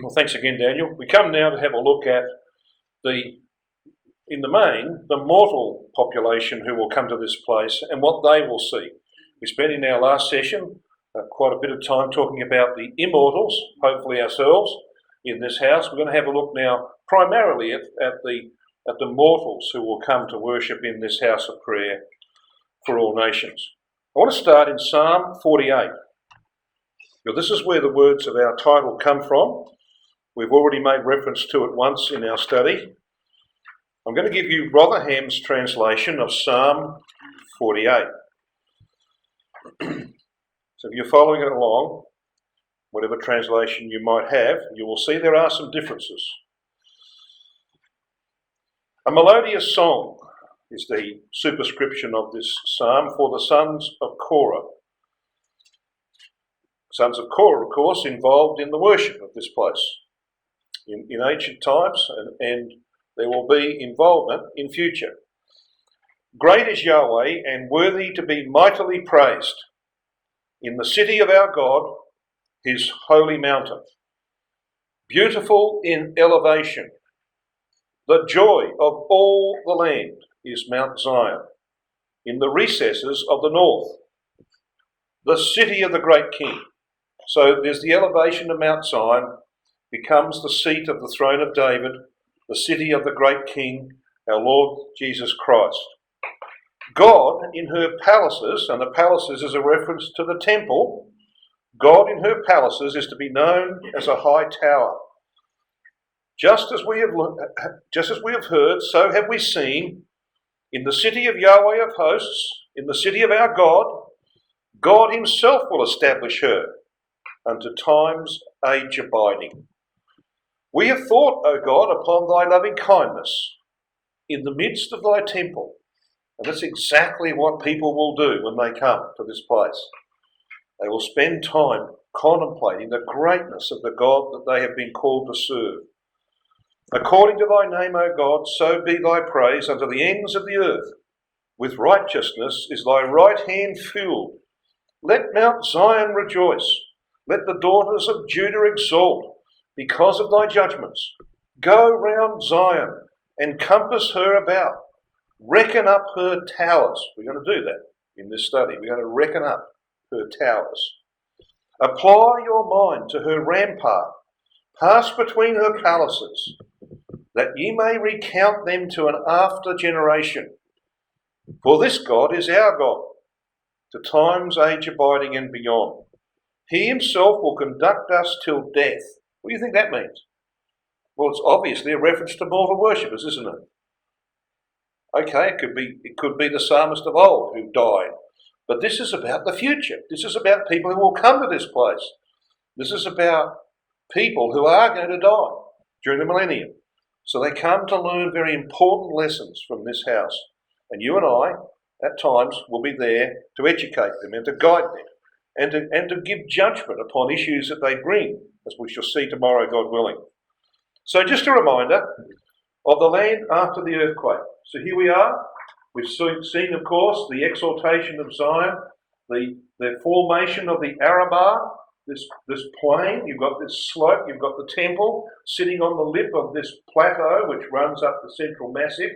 Well, thanks again, Daniel. We come now to have a look at in the main, the mortal population who will come to this place and what they will see. We spent in our last session quite a bit of time talking about the immortals, hopefully ourselves, in this house. We're going to have a look now primarily at the mortals who will come to worship in this house of prayer for all nations. I want to start in Psalm 48. Now, this is where the words of our title come from. We've already made reference to it once in our study. I'm going to give you Rotherham's translation of Psalm 48. So if you're following it along, whatever translation you might have, you will see there are some differences. A melodious song is the superscription of this psalm for the sons of Korah. Sons of Korah, of course, involved in the worship of this place in ancient times, and there will be involvement in future. Great is Yahweh and worthy to be mightily praised in the city of our God, his holy mountain. Beautiful in elevation, the joy of all the land is Mount Zion, in the recesses of the north, the city of the great king. So there's the elevation of Mount Zion, becomes the seat of the throne of David, the city of the great king, our Lord Jesus Christ. God in her palaces, and the palaces is a reference to the temple, God in her palaces is to be known as a high tower. Just as we have heard, so have we seen, in the city of Yahweh of hosts, in the city of our God, God himself will establish her unto time's age abiding. We have thought, O God, upon thy loving kindness in the midst of thy temple. And that's exactly what people will do when they come to this place. They will spend time contemplating the greatness of the God that they have been called to serve. According to thy name, O God, so be thy praise unto the ends of the earth. With righteousness is thy right hand filled. Let Mount Zion rejoice. Let the daughters of Judah exult because of thy judgments. Go round Zion and compass her about. Reckon up her towers. We're going to do that in this study. We're going to reckon up her towers. Apply your mind to her rampart. Pass between her palaces, that ye may recount them to an after generation. For this God is our God, to time's age abiding and beyond. He himself will conduct us till death. What do you think that means? Well, it's obviously a reference to mortal worshippers, isn't it? Okay, it could be the psalmist of old who died. But this is about the future. This is about people who will come to this place. This is about people who are going to die during the millennium. So they come to learn very important lessons from this house. And you and I, at times, will be there to educate them and to guide them and to give judgment upon issues that they bring, as we shall see tomorrow, God willing. So just a reminder of the land after the earthquake. So here we are. We've seen, of course, the exaltation of Zion, the formation of the Arabah, this plain. You've got this slope, you've got the temple sitting on the lip of this plateau which runs up the central massif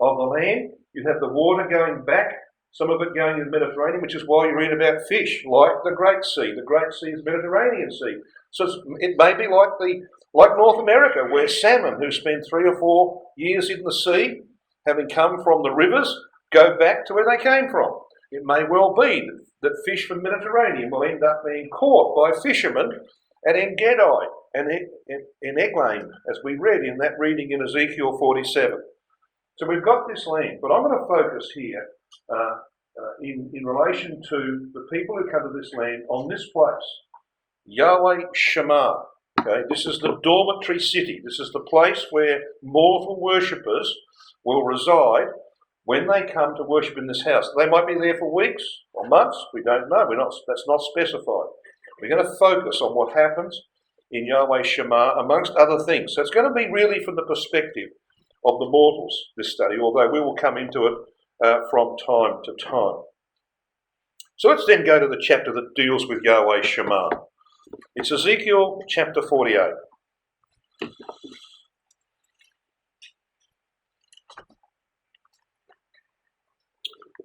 of the land. You have the water going back, some of it going in the Mediterranean, which is why you read about fish like the Great Sea. The Great Sea is Mediterranean Sea. So it may be like North America, where salmon, who spend 3 or 4 years in the sea, having come from the rivers, go back to where they came from. It may well be that fish from the Mediterranean will end up being caught by fishermen at En-Gedi and in Eglaim, as we read in that reading in Ezekiel 47. So we've got this land, but I'm going to focus here in relation to the people who come to this land on this place, Yahweh Shamar. Okay, this is the dormitory city. This is the place where mortal worshippers will reside when they come to worship in this house. They might be there for weeks or months. We don't know. That's not specified. We're going to focus on what happens in Yahweh Shamar, amongst other things. So it's going to be really from the perspective of the mortals, this study, although we will come into it from time to time. So let's then go to the chapter that deals with Yahweh Shamar. It's Ezekiel chapter 48.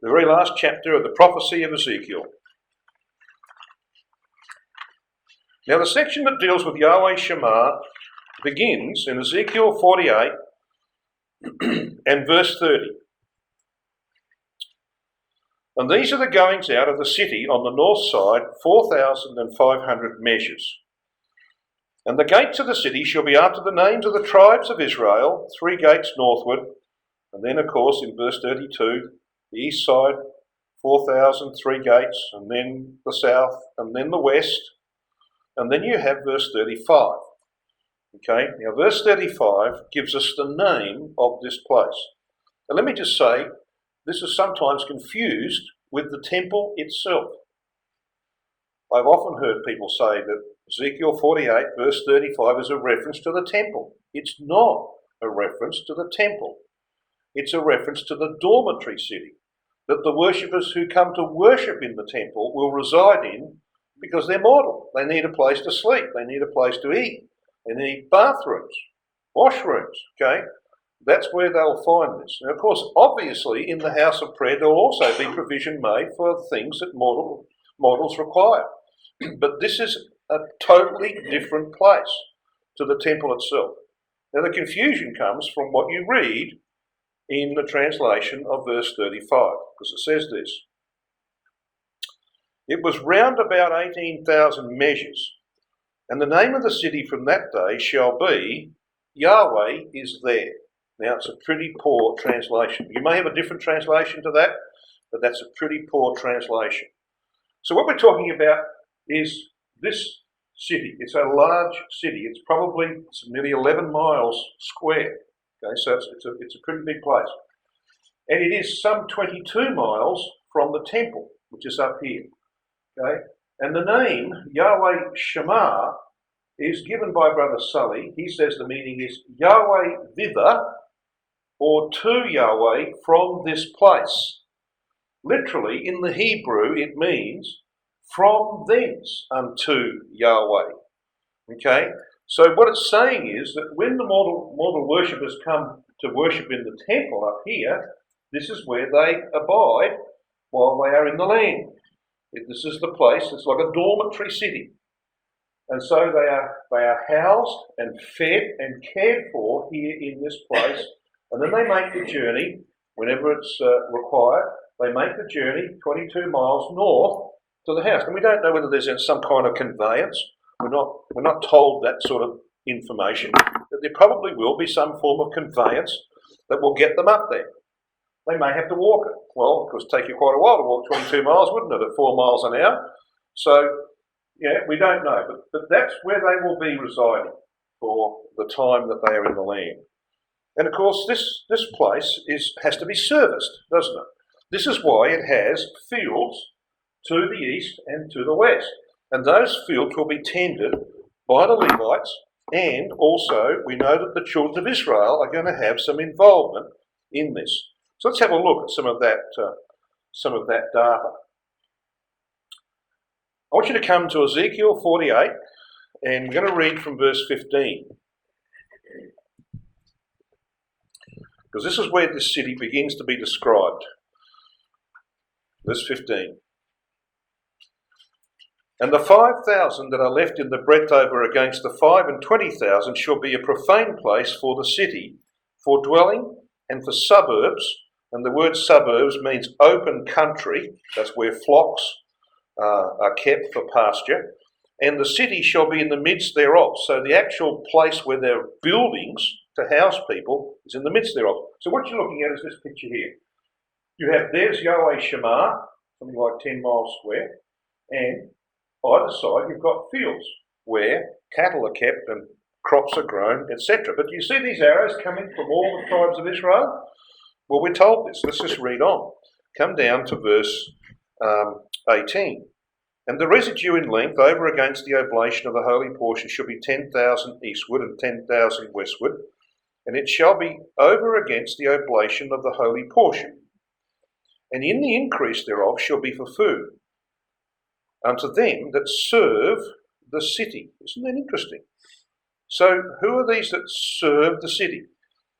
The very last chapter of the prophecy of Ezekiel. Now the section that deals with Yahweh Shamar begins in Ezekiel 48 and verse 30. And these are the goings out of the city on the north side, 4,500 measures. And the gates of the city shall be after the names of the tribes of Israel, 3 gates northward. And then, of course, in verse 32, the east side, 4,000, 3 gates, and then the south, and then the west. And then you have verse 35. Okay, now verse 35 gives us the name of this place. Now let me just say, this is sometimes confused with the temple itself. I've often heard people say that Ezekiel 48 verse 35 is a reference to the temple. It's not a reference to the temple. It's a reference to the dormitory city that the worshippers who come to worship in the temple will reside in because they're mortal. They need a place to sleep. They need a place to eat. They need bathrooms, washrooms, okay? That's where they'll find this. And of course, obviously, in the house of prayer, there will also be provision made for things that mortals require. But this is a totally different place to the temple itself. Now, the confusion comes from what you read in the translation of verse 35, because it says this. It was round about 18,000 measures, and the name of the city from that day shall be Yahweh is there. Now, it's a pretty poor translation. You may have a different translation to that, but that's a pretty poor translation. So what we're talking about is this city. It's a large city. It's nearly 11 miles square. Okay, so it's a pretty big place. And it is some 22 miles from the temple, which is up here. Okay, and the name Yahweh Shamar is given by Brother Sully. He says the meaning is Yahweh thither, or to Yahweh from this place. Literally, in the Hebrew, it means from thence unto Yahweh. Okay, so what it's saying is that when the mortal worshippers come to worship in the temple up here, this is where they abide while they are in the land. This is the place. It's like a dormitory city. And so they are housed and fed and cared for here in this place. And then they make the journey, whenever it's required, they make the journey 22 miles north to the house. And we don't know whether there's some kind of conveyance. We're not told that sort of information. But there probably will be some form of conveyance that will get them up there. They may have to walk it. Well, of course, it'd take you quite a while to walk 22 miles, wouldn't it, at 4 miles an hour? So, yeah, we don't know. But that's where they will be residing for the time that they are in the land. And of course, this place has to be serviced, doesn't it? This is why it has fields to the east and to the west. And those fields will be tended by the Levites, and also we know that the children of Israel are going to have some involvement in this. So let's have a look at some of that data. I want you to come to Ezekiel 48, and I'm going to read from verse 15. Because this is where this city begins to be described. Verse 15. And the 5,000 that are left in the breadth over against the 25,000 shall be a profane place for the city, for dwelling and for suburbs. And the word suburbs means open country. That's where flocks are kept for pasture. And the city shall be in the midst thereof. So the actual place where there are buildings to house people is in the midst thereof. So what you're looking at is this picture here. There's Yahweh Shamar, something like 10 miles square, and either side you've got fields where cattle are kept and crops are grown, etc. But you see these arrows coming from all the tribes of Israel? Well, we're told this. Let's just read on. Come down to verse 18. And the residue in length over against the oblation of the holy portion shall be 10,000 eastward and 10,000 westward, and it shall be over against the oblation of the holy portion. And in the increase thereof shall be for food unto them that serve the city. Isn't that interesting? So who are these that serve the city?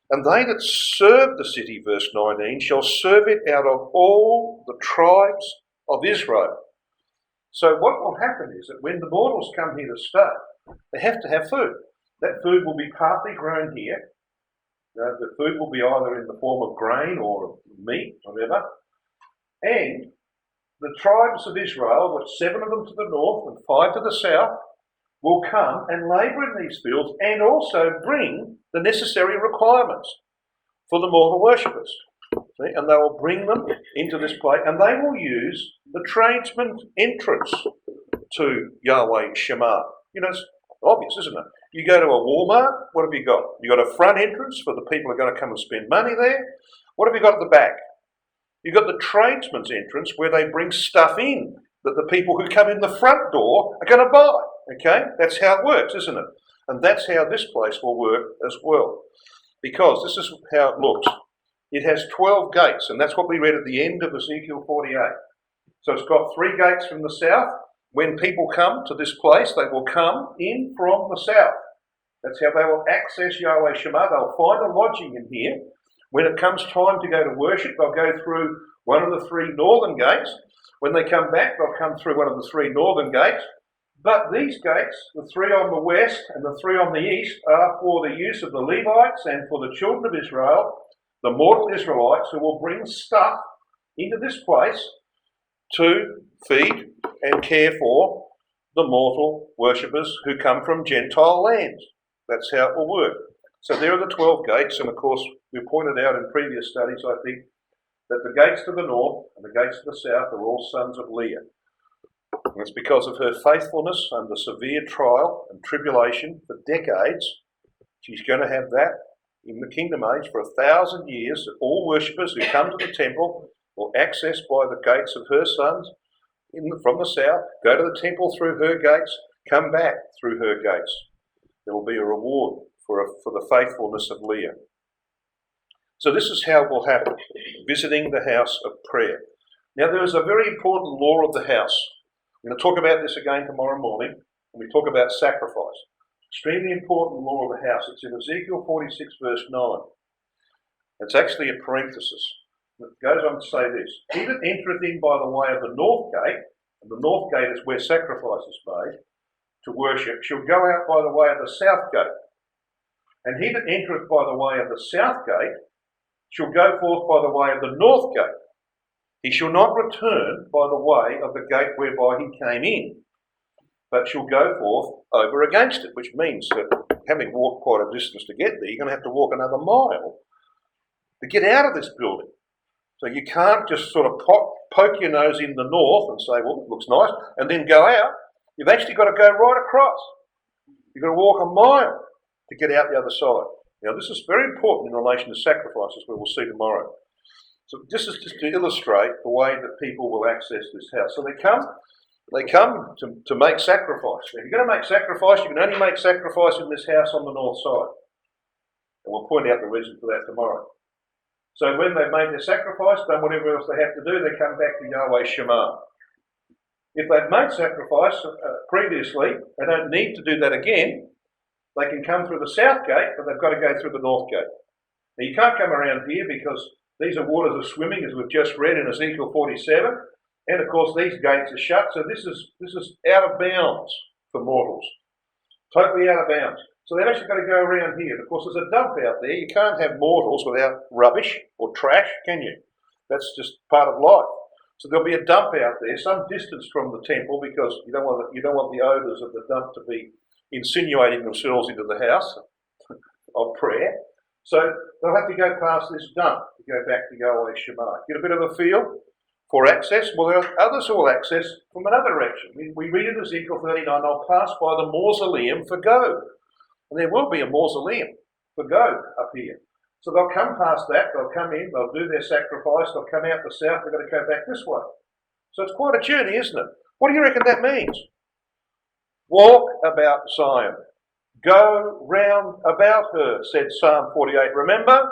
And they that serve the city, verse 19, shall serve it out of all the tribes of Israel. So what will happen is that when the mortals come here to stay, they have to have food. That food will be partly grown here. The food will be either in the form of grain or meat, whatever. And the tribes of Israel, with 7 of them to the north and 5 to the south, will come and labour in these fields and also bring the necessary requirements for the mortal worshippers. See? And they will bring them into this place, and they will use the tradesman's entrance to Yahweh Shamar. You know, it's obvious, isn't it? You go to a Walmart, what have you got? You've got a front entrance for the people who are going to come and spend money there. What have you got at the back? You've got the tradesman's entrance where they bring stuff in that the people who come in the front door are going to buy. Okay? That's how it works, isn't it? And that's how this place will work as well. Because this is how it looks. It has 12 gates, and that's what we read at the end of Ezekiel 48. So it's got 3 gates from the south. When people come to this place, they will come in from the south. That's how they will access Yahweh Shamar. They'll find a lodging in here. When it comes time to go to worship, they'll go through one of the 3 northern gates. When they come back, they'll come through one of the 3 northern gates. But these gates, the 3 on the west and the 3 on the east, are for the use of the Levites and for the children of Israel, the mortal Israelites, who will bring stuff into this place to feed and care for the mortal worshippers who come from Gentile lands. That's how it will work. So there are the 12 gates, and of course we pointed out in previous studies, I think, that the gates to the north and the gates to the south are all sons of Leah. And it's because of her faithfulness under severe trial and tribulation for decades. She's going to have that in the kingdom age for 1,000 years, that all worshippers who come to the temple will access by the gates of her sons from the south, go to the temple through her gates, come back through her gates. There will be a reward for the faithfulness of Leah. So this is how it will happen, visiting the house of prayer. Now there is a very important law of the house. I'm going to talk about this again tomorrow morning when we talk about sacrifice. Extremely important law of the house. It's in Ezekiel 46 verse 9. It's actually a parenthesis. It goes on to say this: he that entereth in by the way of the north gate, and the north gate is where sacrifice is made, to worship, shall go out by the way of the south gate. And he that entereth by the way of the south gate shall go forth by the way of the north gate. He shall not return by the way of the gate whereby he came in, but shall go forth over against it, which means that having walked quite a distance to get there, you're going to have to walk another mile to get out of this building. So you can't just sort of poke your nose in the north and say, well, it looks nice, and then go out. You've actually got to go right across. You've got to walk a mile to get out the other side. Now, this is very important in relation to sacrifices, we will see tomorrow. So this is just to illustrate the way that people will access this house. So they come to make sacrifice. Now, if you're going to make sacrifice, you can only make sacrifice in this house on the north side. And we'll point out the reason for that tomorrow. So when they've made their sacrifice, done whatever else they have to do, they come back to Yahweh Shamar. If they've made sacrifice previously, they don't need to do that again. They can come through the south gate, but they've got to go through the north gate. Now you can't come around here because these are waters of swimming, as we've just read in Ezekiel 47. And of course these gates are shut, so this is out of bounds for mortals. Totally out of bounds. So they've actually got to go around here. Of course, there's a dump out there. You can't have mortals without rubbish or trash, can you? That's just part of life. So there'll be a dump out there, some distance from the temple, because you don't want the odours of the dump to be insinuating themselves into the house of prayer. So they'll have to go past this dump to go back to Yahweh Shamar. Get a bit of a feel for access. Well, there are others who will access from another direction. We read in Ezekiel 39, I'll pass by the mausoleum for gold. And there will be a mausoleum for gold up here. So they'll come past that, they'll come in, they'll do their sacrifice, they'll come out the south, they've got to go back this way. So it's quite a journey, isn't it? What do you reckon that means? Walk about Zion. Go round about her, said Psalm 48. Remember?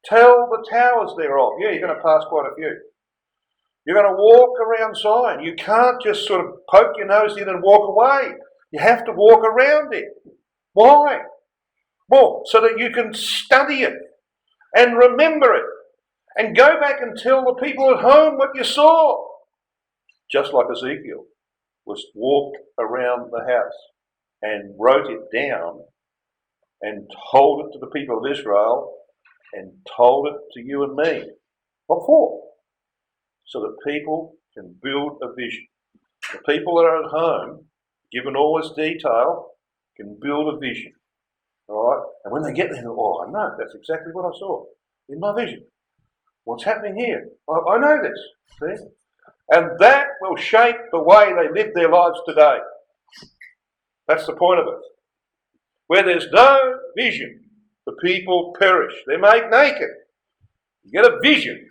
Tell the towers thereof. Yeah, you're going to pass quite a few. You're going to walk around Zion. You can't just sort of poke your nose in and walk away. You have to walk around it. Why? Well, so that you can study it and remember it and go back and tell the people at home what you saw. Just like Ezekiel walked around the house and wrote it down and told it to the people of Israel and told it to you and me. What for? So that people can build a vision. The people that are at home, given all this detail, can build a vision. All right? And when they get there, oh, I know, that's exactly what I saw in my vision. What's happening here? I know this. See? And that will shape the way they live their lives today. That's the point of it. Where there's no vision, the people perish. They're made naked. You get a vision,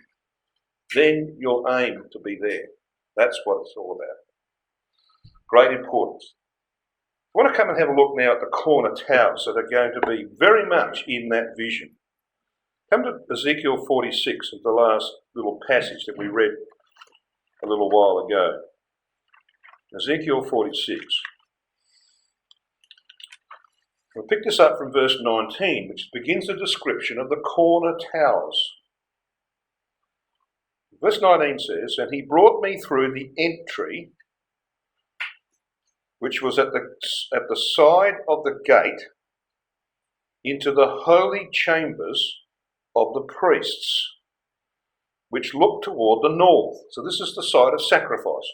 then you'll aim to be there. That's what it's all about. Great importance. I want to come and have a look now at the corner towers that are going to be very much in that vision. Come to Ezekiel 46, the last little passage that we read a little while ago. Ezekiel 46. We'll pick this up from verse 19, which begins a description of the corner towers. Verse 19 says, "And he brought me through the entry, which was at the side of the gate, into the holy chambers of the priests, which looked toward the north." So this is the side of sacrifice.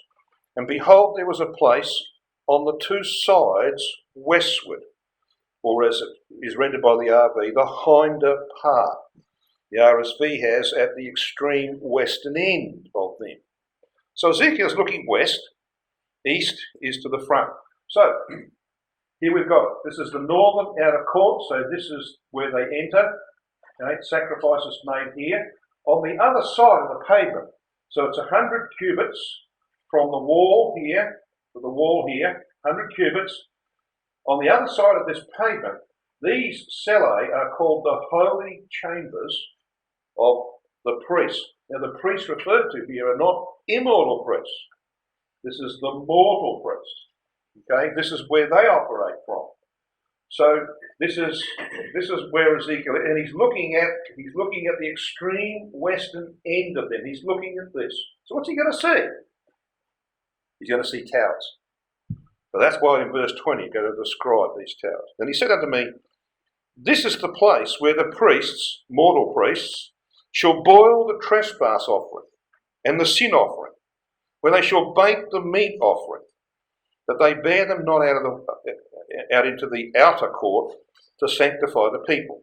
"And behold, there was a place on the two sides westward," or as it is rendered by the RV, the hinder part. The RSV has at the extreme western end of them. So Ezekiel's looking west, east is to the front. So here we've got it. This is the northern outer court, so this is where they enter. Okay, sacrifice is made here. On the other side of the pavement, so it's 100 cubits from the wall here to the wall here, 100 cubits. On the other side of this pavement, these cellae are called the holy chambers of the priests. Now the priests referred to here are not immortal priests. This is the mortal priests. Okay, this is where they operate from. So this is where Ezekiel, and he's looking at the extreme western end of them. He's looking at this. So what's he going to see? He's going to see towers. So that's why in verse 20 he's going to describe these towers. Then he said unto me, "This is the place where the priests, mortal priests, shall boil the trespass offering and the sin offering, where they shall bake the meat offering, that they bear them not out into the outer court to sanctify the people."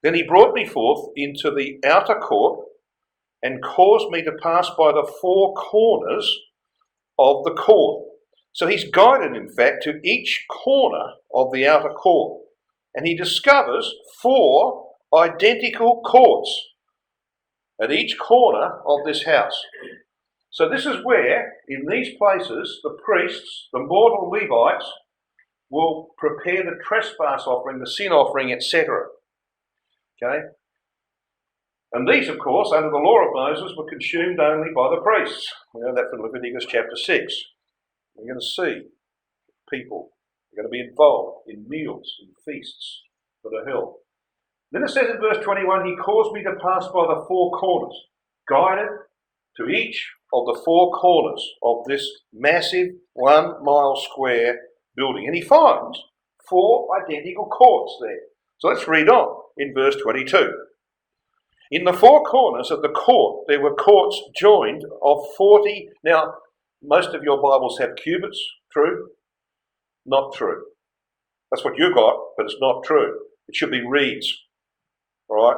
Then he brought me forth into the outer court and caused me to pass by the four corners of the court. So he's guided, in fact, to each corner of the outer court. And he discovers four identical courts at each corner of this house. So this is where, in these places, the priests, the mortal Levites, will prepare the trespass offering, the sin offering, etc. Okay? And these, of course, under the law of Moses, were consumed only by the priests. We know that from Leviticus chapter 6. We're going to see people are going to be involved in meals and feasts that are held. Then it says in verse 21, "He caused me to pass by the four corners, guided to each of the four corners of this massive 1 mile square building." And he finds four identical courts there. So let's read on in verse 22. "In the four corners of the court there were courts joined of 40. Now, most of your Bibles have cubits. True? Not true. That's what you got, but it's not true. It should be reeds. All right?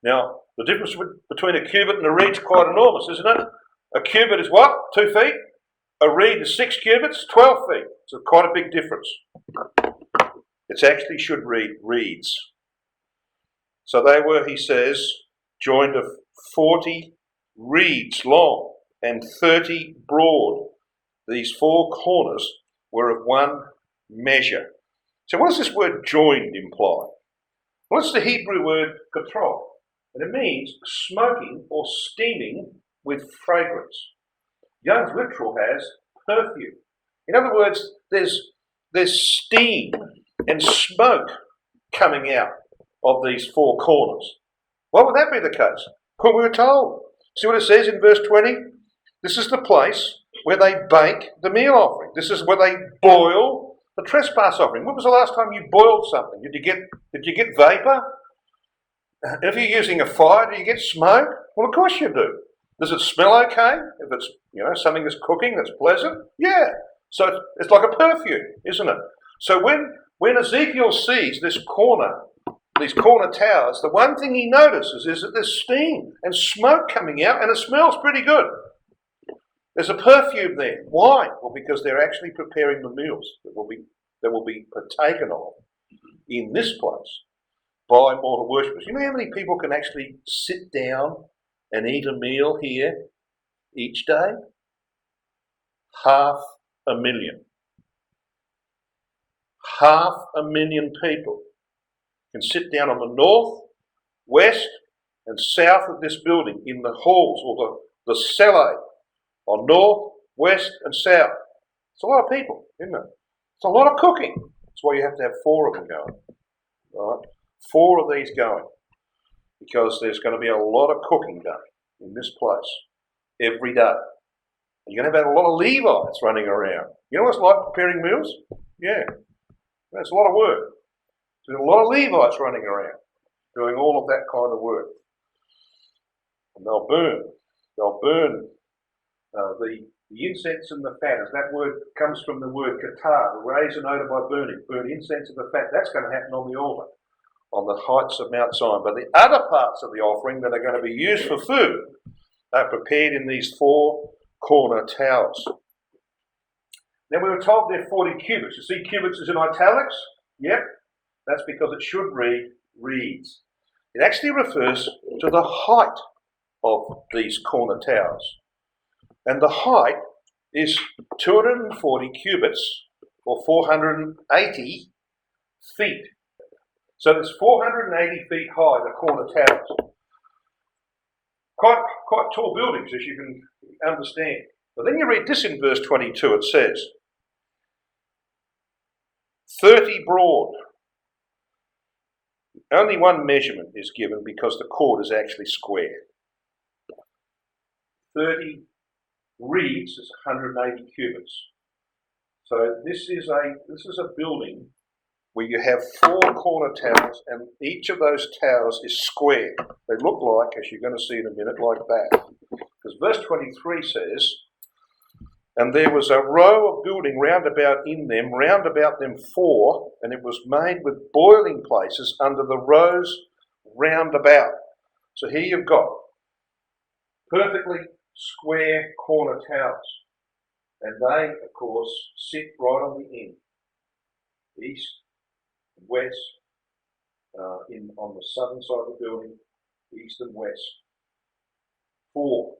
Now, the difference between a cubit and a reed is quite enormous, isn't it? A cubit is what? 2 feet? A reed is 6 cubits, 12 feet. So quite a big difference. It actually should read reeds. So they were, he says, joined of 40 reeds long and 30 broad. These four corners were of one measure. So what does this word joined imply? Well, it's the Hebrew word katrol, and it means smoking or steaming with fragrance. Young's literal has perfume. In other words, there's steam and smoke coming out of these four corners. Why would that be the case? Well, we were told. See what it says in verse 20? This is the place where they bake the meal offering. This is where they boil the trespass offering. When was the last time you boiled something? Did you get vapour? If you're using a fire, do you get smoke? Well, of course you do. Does it smell okay? If it's something that's cooking that's pleasant? Yeah. So it's like a perfume, isn't it? So when Ezekiel sees these corner towers, the one thing he notices is that there's steam and smoke coming out, and it smells pretty good. There's a perfume there. Why? Well, because they're actually preparing the meals that will be partaken of in this place by mortal worshippers. You know how many people can actually sit down and eat a meal here each day? 500,000. 500,000 people can sit down on the north, west, and south of this building in the halls or the cellar on north, west, and south. It's a lot of people, isn't it? It's a lot of cooking. That's why you have to have 4 of them going. Right? 4 of these going. Because there's going to be a lot of cooking done in this place every day. You're going to have a lot of Levites running around. You know what it's like preparing meals? Yeah. It's a lot of work. There's a lot of Levites running around doing all of that kind of work. And they'll burn the incense and the fat, as that word comes from the word katar, raise an odour by burn incense and the fat. That's going to happen on the altar, on the heights of Mount Zion. But the other parts of the offering that are going to be used for food are prepared in these 4 corner towers. Now we were told they're 40 cubits. You see cubits is in italics? Yep. That's because it should read reeds. It actually refers to the height of these corner towers. And the height is 240 cubits, or 480 feet. So it's 480 feet high, the corner towers. Quite tall buildings, as you can understand. But then you read this in verse 22, it says, 30 broad. Only one measurement is given because the chord is actually square. 30 reeds is 180 cubits. So this is a building where you have 4 corner towers, and each of those towers is square. They look like, as you're going to see in a minute, like that. Because verse 23 says, and there was a row of building round about them 4, and it was made with boiling places under the rows round about. So here you've got perfectly square corner towers. And they, of course, sit right on the end. East, west, on the southern side of the building, east and west. 4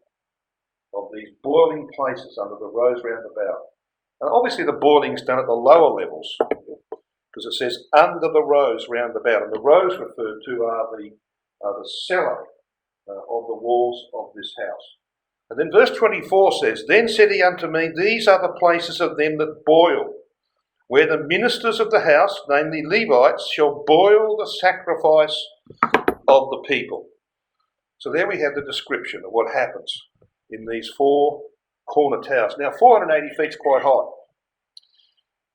of these boiling places under the rows round about. And obviously the boiling's done at the lower levels, because it says under the rows round about. And the rows referred to are the cellar of the walls of this house. And then verse 24 says, then said he unto me, these are the places of them that boil, where the ministers of the house, namely Levites, shall boil the sacrifice of the people. So there we have the description of what happens in these 4 corner towers. Now 480 feet is quite high.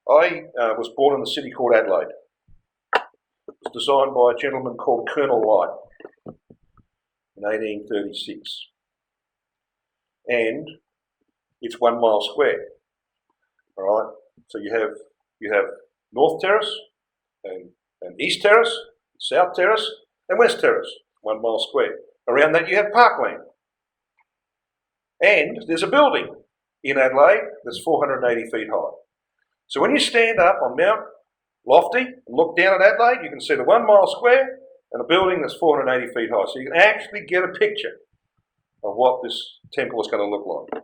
I was born in a city called Adelaide. It was designed by a gentleman called Colonel Light in 1836. And it's 1 mile square. All right. So you have North Terrace and East Terrace, South Terrace, and West Terrace, 1 mile square. Around that you have parkland. And there's a building in Adelaide that's 480 feet high. So when you stand up on Mount Lofty and look down at Adelaide, you can see the 1 mile square and a building that's 480 feet high. So you can actually get a picture of what this temple is going to look like.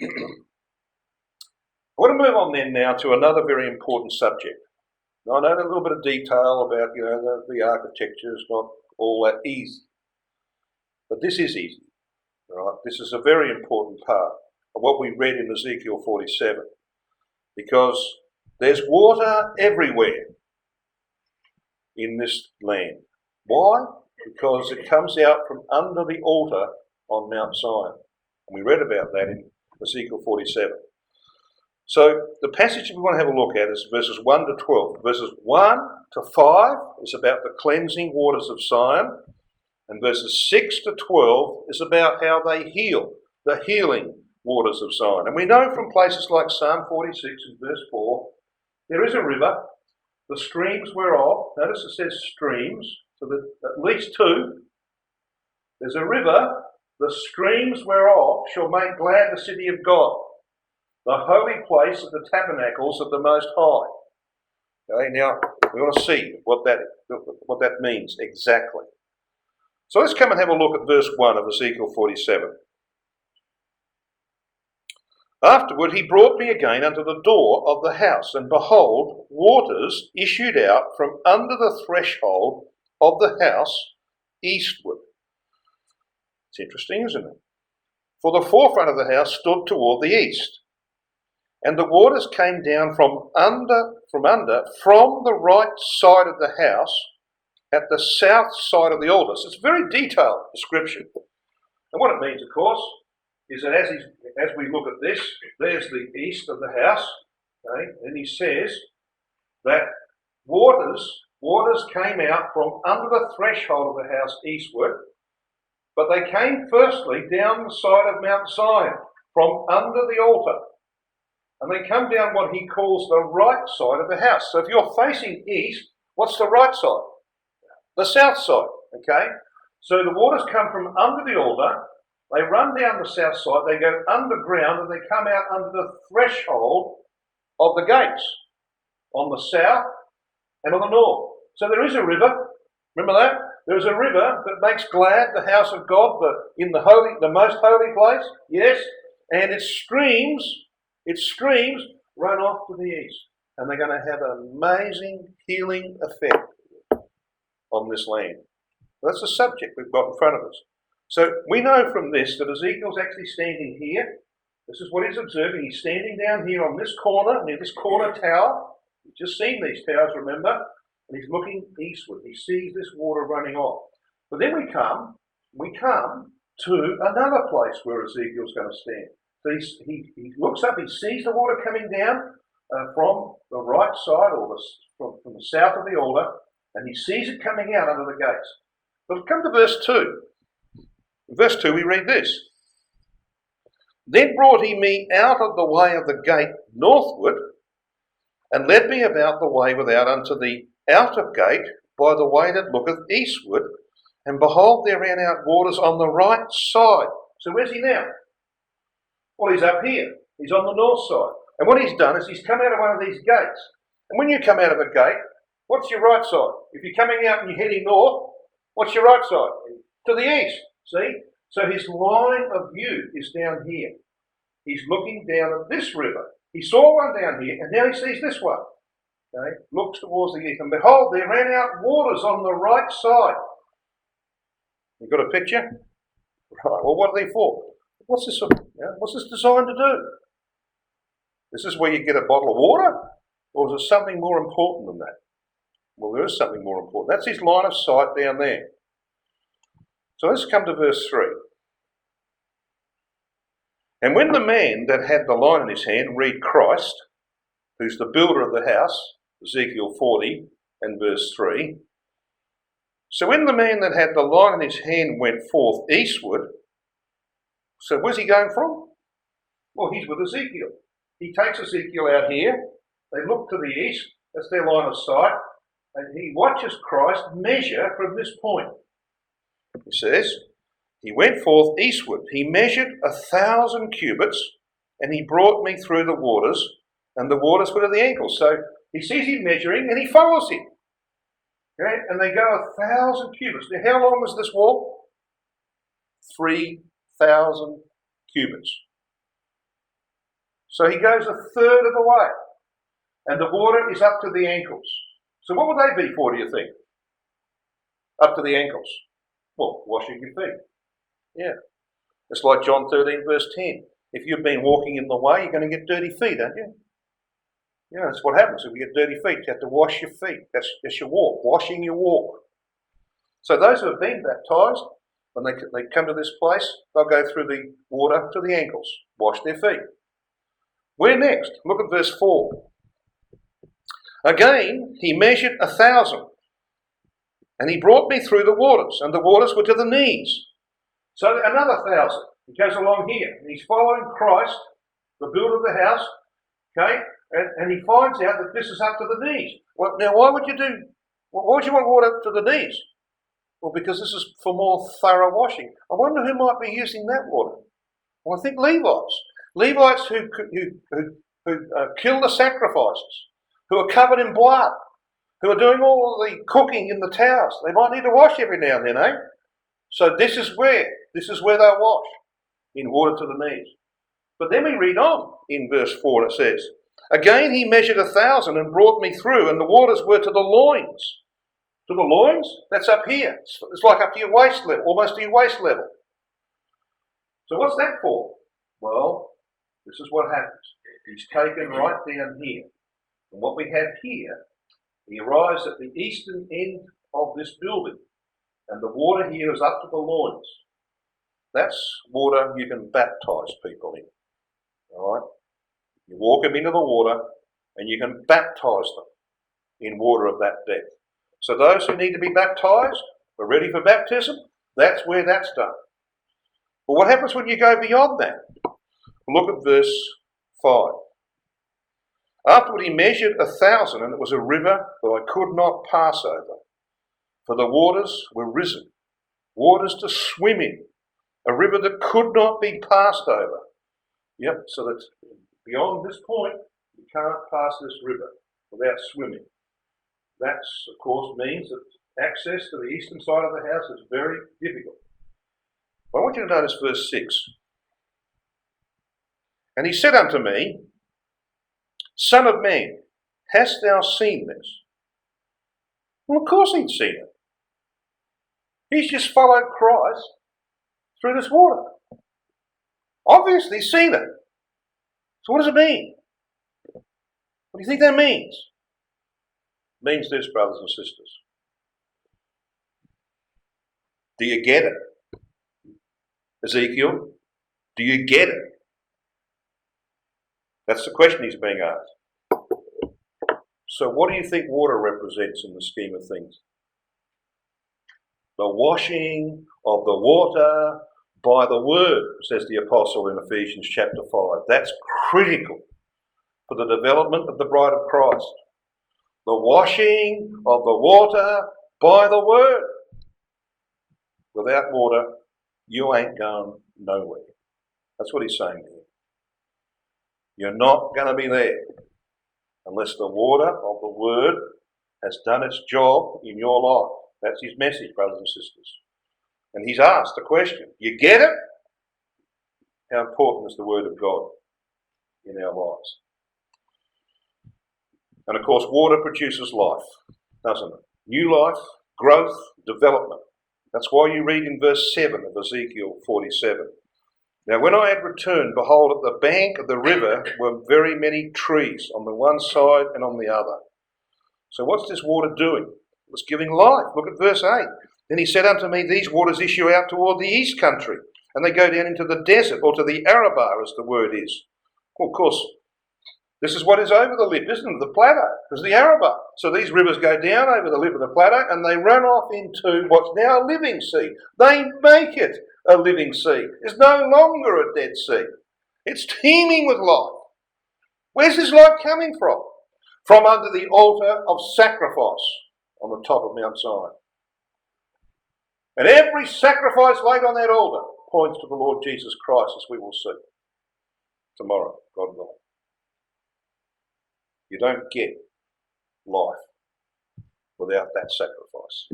I want to move on then now to another very important subject. Now, I know a little bit of detail about the architecture is not all that easy, but this is easy. Right? This is a very important part of what we read in Ezekiel 47, because There's water everywhere in this land. Why? Because it comes out from under the altar on Mount Zion. And we read about that in Ezekiel 47. So the passage we want to have a look at is verses 1 to 12. Verses 1 to 5 is about the cleansing waters of Zion. And verses 6 to 12 is about how they heal, the healing waters of Zion. And we know from places like Psalm 46 and verse 4, there is a river, the streams whereof, notice it says streams, so that at least two. There's a river, the streams whereof shall make glad the city of God, the holy place of the tabernacles of the Most High. Okay, now we want to see what that means exactly. So let's come and have a look at verse 1 of Ezekiel 47. Afterward he brought me again unto the door of the house, and behold, waters issued out from under the threshold of the house eastward. It's interesting, isn't it? For the forefront of the house stood toward the east, and the waters came down from the right side of the house at the south side of the altar. So it's a very detailed description. And what it means, of course, is that as we look at this, there's the east of the house, okay, and he says that waters came out from under the threshold of the house eastward, but they came firstly down the side of Mount Zion, from under the altar. And they come down what he calls the right side of the house. So if you're facing east, what's the right side? The south side, okay? So the waters come from under the altar, they run down the south side, they go underground, and they come out under the threshold of the gates on the south and on the north. So there is a river, remember that? There is a river that makes glad the house of God, the most holy place, yes, and its streams run off to the east. And they're going to have an amazing healing effect on this land. That's the subject we've got in front of us. So we know from this that Ezekiel's actually standing here. This is what he's observing. He's standing down here on this corner, near this corner tower. You've just seen these towers, remember? And he's looking eastward. He sees this water running off. But then we come to another place where Ezekiel's going to stand. So he looks up, he sees the water coming down from the right side, or from the south of the altar, and he sees it coming out under the gates. But come to verse 2. In verse 2 we read this. Then brought he me out of the way of the gate northward, and led me about the way without unto the outer gate by the way that looketh eastward, and behold, there ran out waters on the right side. So where's he now? Well, he's up here. He's on the north side. And what he's done is he's come out of one of these gates. And when you come out of a gate, what's your right side? If you're coming out and you're heading north, what's your right side? To the east. See? So his line of view is down here. He's looking down at this river. He saw one down here, and now he sees this one. Okay? Looks towards the east, and behold, there ran out waters on the right side. You got a picture? Right. Well, what are they for? What's this designed to do? Is this where you get a bottle of water? Or is it something more important than that? Well, there is something more important. That's his line of sight down there. So let's come to verse 3. And when the man that had the line in his hand, read Christ, who's the builder of the house, Ezekiel 40 and verse 3. So when the man that had the line in his hand went forth eastward, so where's he going from? Well, he's with Ezekiel. He takes Ezekiel out here. They look to the east. That's their line of sight. And he watches Christ measure from this point. He says, he went forth eastward. He measured 1,000 cubits, and he brought me through the waters, and the waters were to the ankles. So he sees him measuring, and he follows him. Okay? And they go 1,000 cubits. Now, how long was this wall? 3,000 cubits. So he goes a third of the way, and the water is up to the ankles. So what would they be for, do you think? Up to the ankles? Well, washing your feet. Yeah. It's like John 13 verse 10. If you've been walking in the way, you're going to get dirty feet, aren't you? You know, that's what happens if you get dirty feet. You have to wash your feet. That's your walk, washing your walk. So those who have been baptised, when they come to this place, they'll go through the water to the ankles, wash their feet. Where next? Look at verse 4. Again, he measured 1,000, and he brought me through the waters, and the waters were to the knees. So another 1,000. He goes along here, and he's following Christ, the builder of the house, okay, and he finds out that this is up to the knees. Well, now, why would you want water to the knees? Well, because this is for more thorough washing. I wonder who might be using that water. Well, I think Levites. Levites who kill the sacrifices, who are covered in blood, who are doing all of the cooking in the towers. They might need to wash every now and then, eh? So this is where they'll wash, in water to the knees. But then we read on in verse 4, it says, again he measured 1,000 and brought me through, and the waters were to the loins. To the loins? That's up here. It's like up to your waist level, almost to your waist level. So what's that for? Well, this is what happens. He's taken right down here. And what we have here, he arrives at the eastern end of this building, and the water here is up to the loins. That's water you can baptise people in. All right? You walk them into the water, and you can baptise them in water of that depth. So those who need to be baptised, are ready for baptism, that's where that's done. But what happens when you go beyond that? Look at verse 5. Afterward he measured 1,000, and it was a river that I could not pass over, for the waters were risen, waters to swim in, a river that could not be passed over. Yep, so that beyond this point, you can't pass this river without swimming. That, of course, means that access to the eastern side of the house is very difficult. But I want you to notice verse 6. And he said unto me, Son of man, hast thou seen this? Well, of course he'd seen it. He's just followed Christ through this water. Obviously he's seen it. So what does it mean? What do you think that means? It means this, brothers and sisters. Do you get it? Ezekiel, do you get it? That's the question he's being asked. So what do you think water represents in the scheme of things? The washing of the water by the word, says the apostle in Ephesians chapter 5. That's critical for the development of the bride of Christ. The washing of the water by the word. Without water, you ain't going nowhere. That's what he's saying here. You're not going to be there unless the water of the word has done its job in your life. That's his message, brothers and sisters. And he's asked the question, you get it? How important is the word of God in our lives? And of course, water produces life, doesn't it? New life, growth, development. That's why you read in verse 7 of Ezekiel 47. Now when I had returned, behold, at the bank of the river were very many trees on the one side and on the other. So what's this water doing? It's giving life. Look at verse 8. Then he said unto me, these waters issue out toward the east country, and they go down into the desert, or to the Arabah, as the word is. Well, of course, this is what is over the lip, isn't it? The plateau. It's the Arabah. So these rivers go down over the lip of the plateau, and they run off into what's now a living sea. They make it a living sea. It's no longer a dead sea. It's teeming with life. Where's this life coming from? From under the altar of sacrifice on the top of Mount Zion. And every sacrifice laid on that altar points to the Lord Jesus Christ, as we will see tomorrow, God willing. You don't get life without that sacrifice.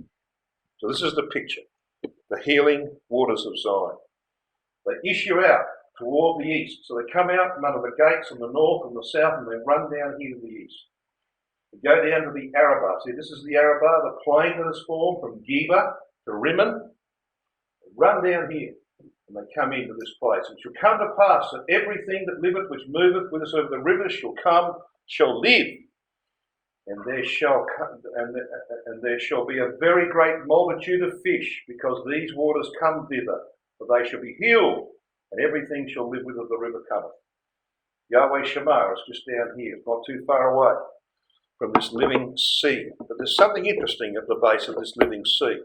So this is the picture. The healing waters of Zion. They issue out toward the east. So they come out from under the gates on the north and the south, and they run down here to the east. They go down to the Arabah. See, this is the Arabah, the plain that is formed from Geba to Rimmon. They run down here, and they come into this place. It shall come to pass that everything that liveth, which moveth whithersoever the rivers shall come, shall live, and there shall be a very great multitude of fish, because these waters come thither, for they shall be healed, and everything shall live whither the river cometh. Yahweh Shamar is just down here, it's not too far away from this living sea. But there's something interesting at the base of this living sea.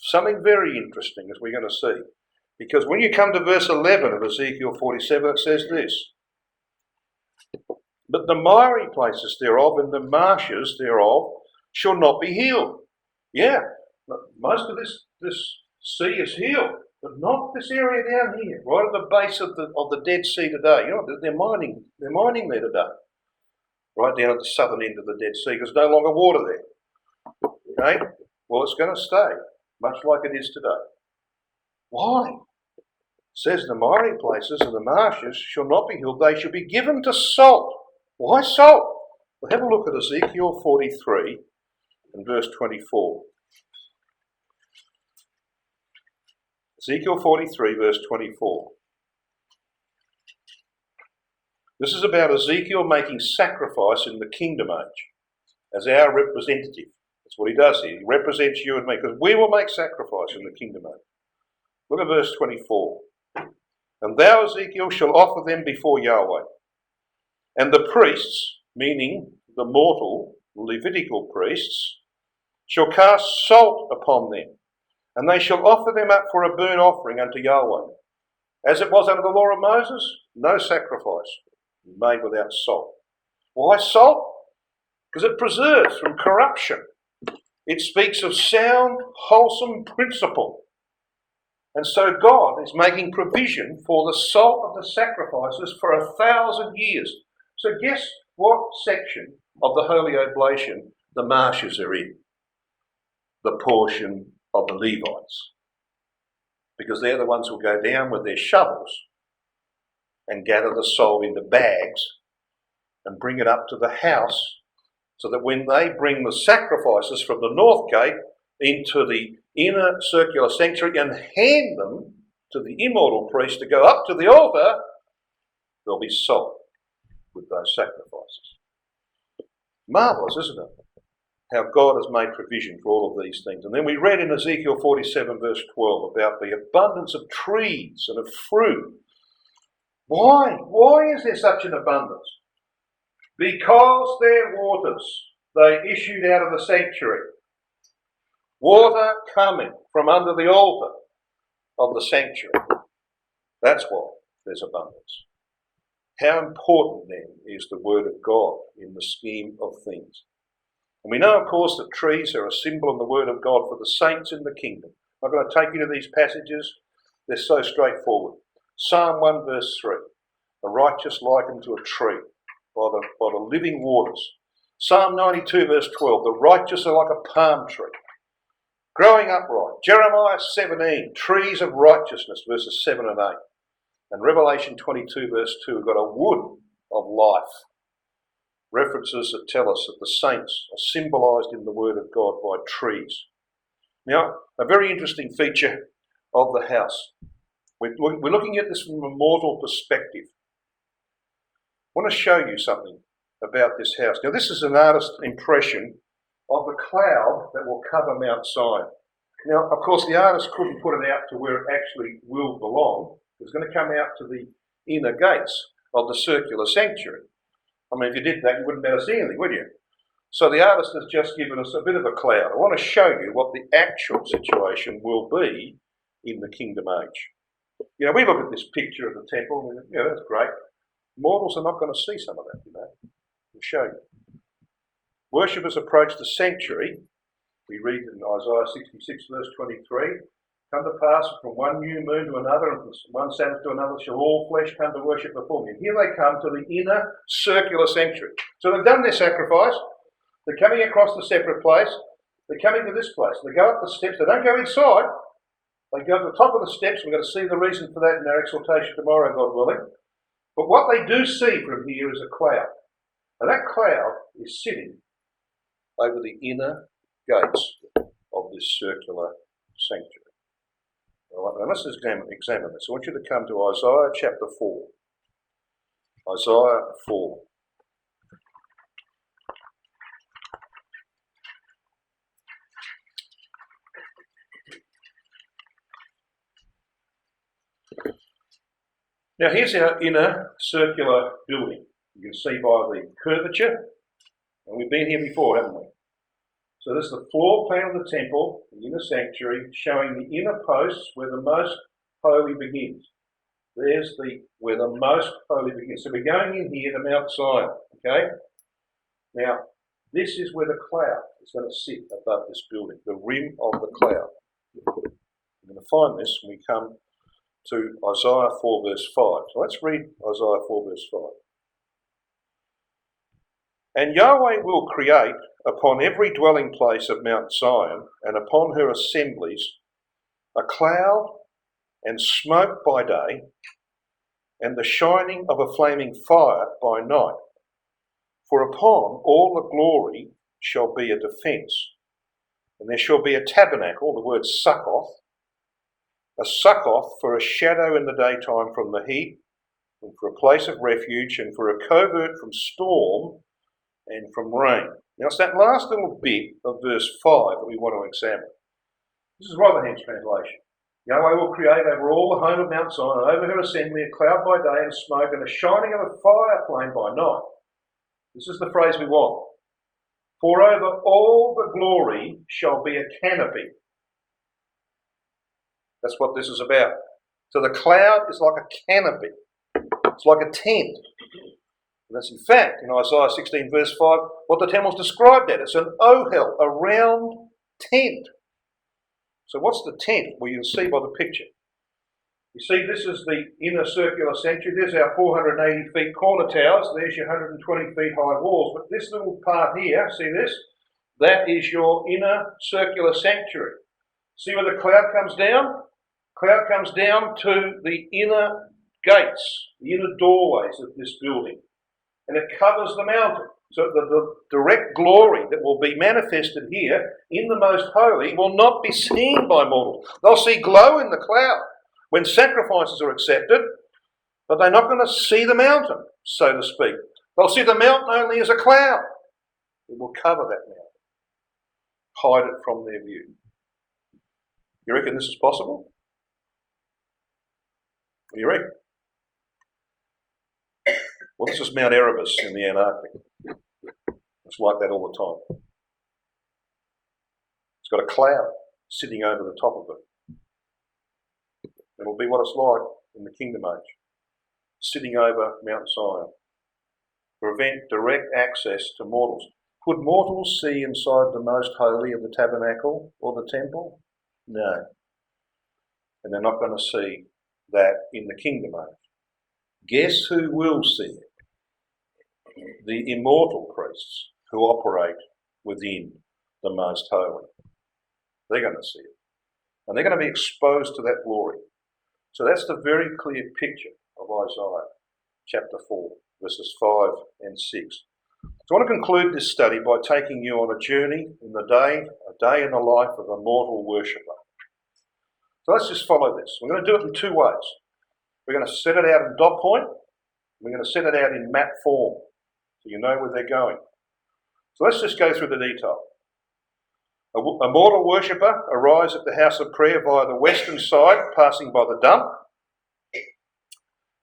Something very interesting, as we're going to see. Because when you come to verse 11 of Ezekiel 47, it says this: "But the miry places thereof and the marshes thereof shall not be healed." Yeah, most of this sea is healed, but not this area down here, right at the base of the Dead Sea today. You know, they're mining there today, right down at the southern end of the Dead Sea, because there's no longer water there. Okay, well, it's going to stay much like it is today. Why? It says the miry places and the marshes shall not be healed; they shall be given to salt. Why salt? Well, have a look at Ezekiel 43 and verse 24. Ezekiel 43 verse 24. This is about Ezekiel making sacrifice in the kingdom age as our representative. That's what he does here. He represents you and me, because we will make sacrifice in the kingdom age. Look at verse 24. "And thou, Ezekiel, shall offer them before Yahweh. And the priests," meaning the mortal Levitical priests, "shall cast salt upon them, and they shall offer them up for a burnt offering unto Yahweh. As it was under the law of Moses, no sacrifice made without salt." Why salt? Because it preserves from corruption. It speaks of sound, wholesome principle. And so God is making provision for the salt of the sacrifices for 1,000 years. So guess what section of the Holy Oblation the marshes are in? The portion of the Levites. Because they're the ones who will go down with their shovels and gather the salt into bags and bring it up to the house, so that when they bring the sacrifices from the north gate into the inner circular sanctuary and hand them to the immortal priest to go up to the altar, there'll be salt with those sacrifices. Marvellous, isn't it? How God has made provision for all of these things. And then we read in Ezekiel 47 verse 12 about the abundance of trees and of fruit. Why? Why is there such an abundance? Because their waters, they issued out of the sanctuary. Water coming from under the altar of the sanctuary. That's why there's abundance. How important then is the word of God in the scheme of things? And we know, of course, that trees are a symbol in the word of God for the saints in the kingdom. I'm not going to take you to these passages. They're so straightforward. Psalm 1 verse 3. The righteous likened to a tree by the living waters. Psalm 92 verse 12. The righteous are like a palm tree, growing upright. Jeremiah 17. Trees of righteousness, verses 7 and 8. And Revelation 22 verse 2. We've got a wood of life. References that tell us that the saints are symbolised in the Word of God by trees. Now, a very interesting feature of the house. We're looking at this from a mortal perspective. I want to show you something about this house. Now, this is an artist's impression of the cloud that will cover Mount Zion. Now, of course, the artist couldn't put it out to where it actually will belong. It's going to come out to the inner gates of the circular sanctuary. I mean, if you did that, you wouldn't be able to see anything, would you? So the artist has just given us a bit of a cloud. I want to show you what the actual situation will be in the kingdom age. You know, we look at this picture of the temple, and yeah, that's great. Mortals are not going to see some of that, you know. I'll show you. Worshippers approach the sanctuary. We read in Isaiah 66 verse 23, "Come to pass from one new moon to another, and from one Sabbath to another, shall all flesh come to worship before me." And here they come to the inner circular sanctuary. So they've done their sacrifice. They're coming across the separate place. They're coming to this place. They go up the steps. They don't go inside. They go to the top of the steps. We're going to see the reason for that in our exhortation tomorrow, God willing. But what they do see from here is a cloud. And that cloud is sitting over the inner gates of this circular sanctuary. All right, now let's examine this. I want you to come to Isaiah chapter 4. Isaiah 4. Now here's our inner circular building. You can see by the curvature, and we've been here before, haven't we? So this is the floor plan of the temple, the inner sanctuary, showing the inner posts where the most holy begins. There's where the most holy begins. So we're going in here to Mount Zion, okay? Now, this is where the cloud is going to sit above this building, the rim of the cloud. We're going to find this when we come to Isaiah 4 verse 5. So let's read Isaiah 4 verse 5. And Yahweh will create upon every dwelling place of Mount Zion and upon her assemblies a cloud and smoke by day and the shining of a flaming fire by night. For upon all the glory shall be a defence, and there shall be a tabernacle, the word succoth, a succoth for a shadow in the daytime from the heat, and for a place of refuge, and for a covert from storm and from rain. Now it's that last little bit of verse 5 that we want to examine. This is Rotherham's translation. Yahweh will create over all the home of Mount Zion, and over her assembly a cloud by day and smoke, and a shining of a fire flame by night. This is the phrase we want. For over all the glory shall be a canopy. That's what this is about. So the cloud is like a canopy. It's like a tent. And that's in fact, in Isaiah 16 verse 5, what the temple's described as. It's an ohel, a round tent. So what's the tent? Well, you can see by the picture. You see, this is the inner circular sanctuary. There's our 480 feet corner towers. There's your 120 feet high walls. But this little part here, see this? That is your inner circular sanctuary. See where the cloud comes down? Cloud comes down to the inner gates, the inner doorways of this building. And it covers the mountain. So the direct glory that will be manifested here in the Most Holy will not be seen by mortals. They'll see glow in the cloud when sacrifices are accepted, but they're not going to see the mountain, so to speak. They'll see the mountain only as a cloud. It will cover that mountain, hide it from their view. You reckon this is possible? What do you reckon? Well, this is Mount Erebus in the Antarctic. It's like that all the time. It's got a cloud sitting over the top of it. It'll be what it's like in the Kingdom Age, sitting over Mount Zion, prevent direct access to mortals. Could mortals see inside the most holy of the tabernacle or the temple? No. And they're not going to see that in the Kingdom Age. Guess who will see it? The immortal priests who operate within the Most Holy. They're going to see it. And they're going to be exposed to that glory. So that's the very clear picture of Isaiah chapter 4, verses 5 and 6. So I want to conclude this study by taking you on a journey in the day, a day in the life of a mortal worshipper. So let's just follow this. We're going to do it in two ways. We're going to set it out in dot point. We're going to set it out in map form, so you know where they're going. So let's just go through the detail. A mortal worshipper arrives at the house of prayer via the western side, passing by the dump,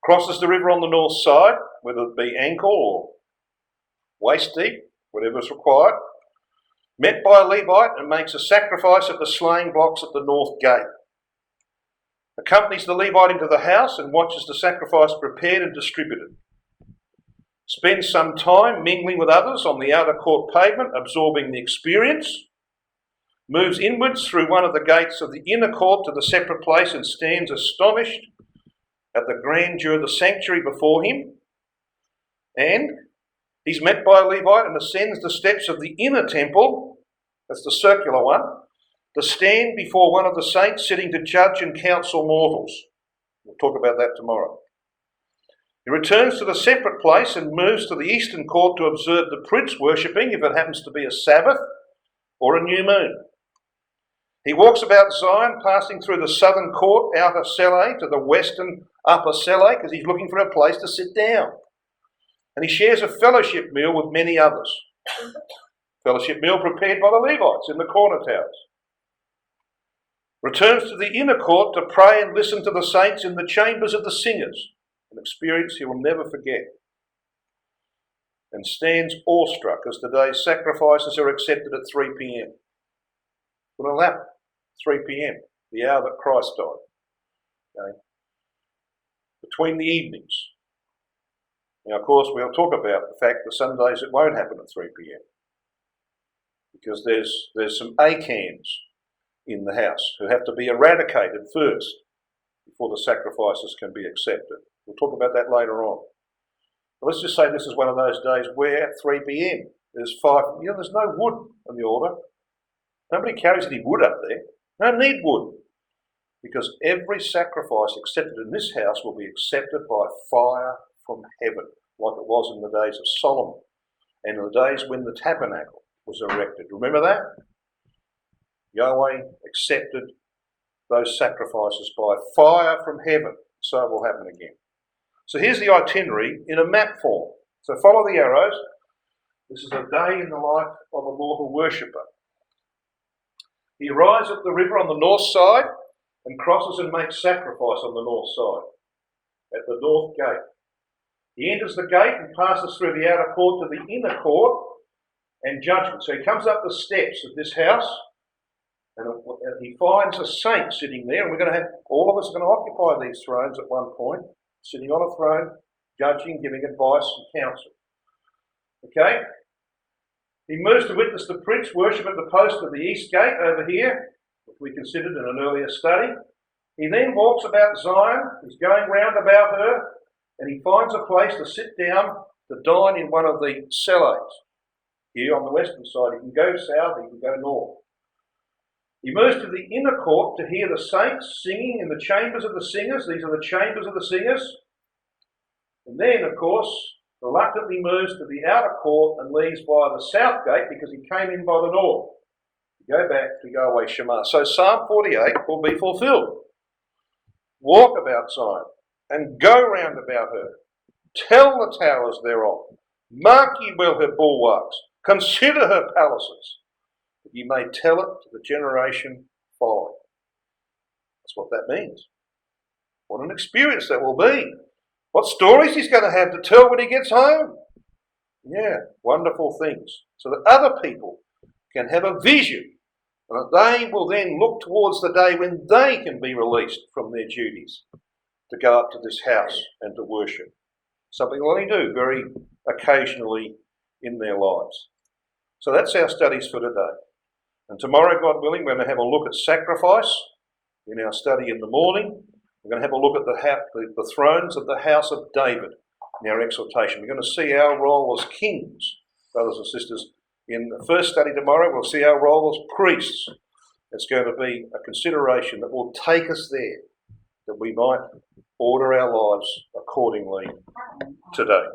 crosses the river on the north side, whether it be ankle or waist deep, whatever is required, met by a Levite and makes a sacrifice at the slaying blocks at the north gate. Accompanies the Levite into the house and watches the sacrifice prepared and distributed. Spends some time mingling with others on the outer court pavement, absorbing the experience. Moves inwards through one of the gates of the inner court to the separate place and stands astonished at the grandeur of the sanctuary before him. And he's met by a Levite and ascends the steps of the inner temple, that's the circular one, to stand before one of the saints sitting to judge and counsel mortals. We'll talk about that tomorrow. He returns to the separate place and moves to the eastern court to observe the prince worshipping, if it happens to be a Sabbath or a new moon. He walks about Zion, passing through the southern court outer celle to the western upper celle, because he's looking for a place to sit down. And he shares a fellowship meal with many others. Fellowship meal prepared by the Levites in the corner towers. Returns to the inner court to pray and listen to the saints in the chambers of the singers. an experience he will never forget, and stands awestruck as today's sacrifices are accepted at 3 p.m. Well, that 3 p.m., the hour that Christ died. Okay? Between the evenings. Now, of course, we'll talk about the fact that some days it won't happen at 3 p.m. because there's some aions in the house who have to be eradicated first before the sacrifices can be accepted. We'll talk about that later on. But let's just say this is one of those days where at 3 p.m. there's no wood on the altar. Nobody carries any wood up there. No need wood. Because every sacrifice accepted in this house will be accepted by fire from heaven, like it was in the days of Solomon and in the days when the tabernacle was erected. Remember that? Yahweh accepted those sacrifices by fire from heaven. So it will happen again. So here's the itinerary in a map form. So follow the arrows. This is a day in the life of a mortal worshipper. He arrives at the river on the north side and crosses and makes sacrifice on the north side, at the north gate. He enters the gate and passes through the outer court to the inner court and judgment. So he comes up the steps of this house and he finds a saint sitting there, and all of us are going to occupy these thrones at one point, sitting on a throne, judging, giving advice and counsel. Okay? He moves to witness the prince worship at the post of the east gate over here, which we considered in an earlier study. He then walks about Zion. He's going round about her, and he finds a place to sit down to dine in one of the cellars. Here on the western side, he can go south, he can go north. He moves to the inner court to hear the saints singing in the chambers of the singers. These are the chambers of the singers. And then, of course, reluctantly moves to the outer court and leaves via the south gate because he came in by the north. Go back to Yahweh Shamar. So Psalm 48 will be fulfilled. Walk about Zion and go round about her. Tell the towers thereof. Mark ye well her bulwarks. Consider her palaces, that ye may tell it to the generation following. That's what that means. What an experience that will be. What stories he's going to have to tell when he gets home. Yeah, wonderful things. So that other people can have a vision, and that they will then look towards the day when they can be released from their duties to go up to this house and to worship. Something they do very occasionally in their lives. So that's our studies for today. And tomorrow, God willing, we're going to have a look at sacrifice in our study in the morning. We're going to have a look at the thrones of the house of David in our exhortation. We're going to see our role as kings, brothers and sisters. In the first study tomorrow, we'll see our role as priests. It's going to be a consideration that will take us there, that we might order our lives accordingly today.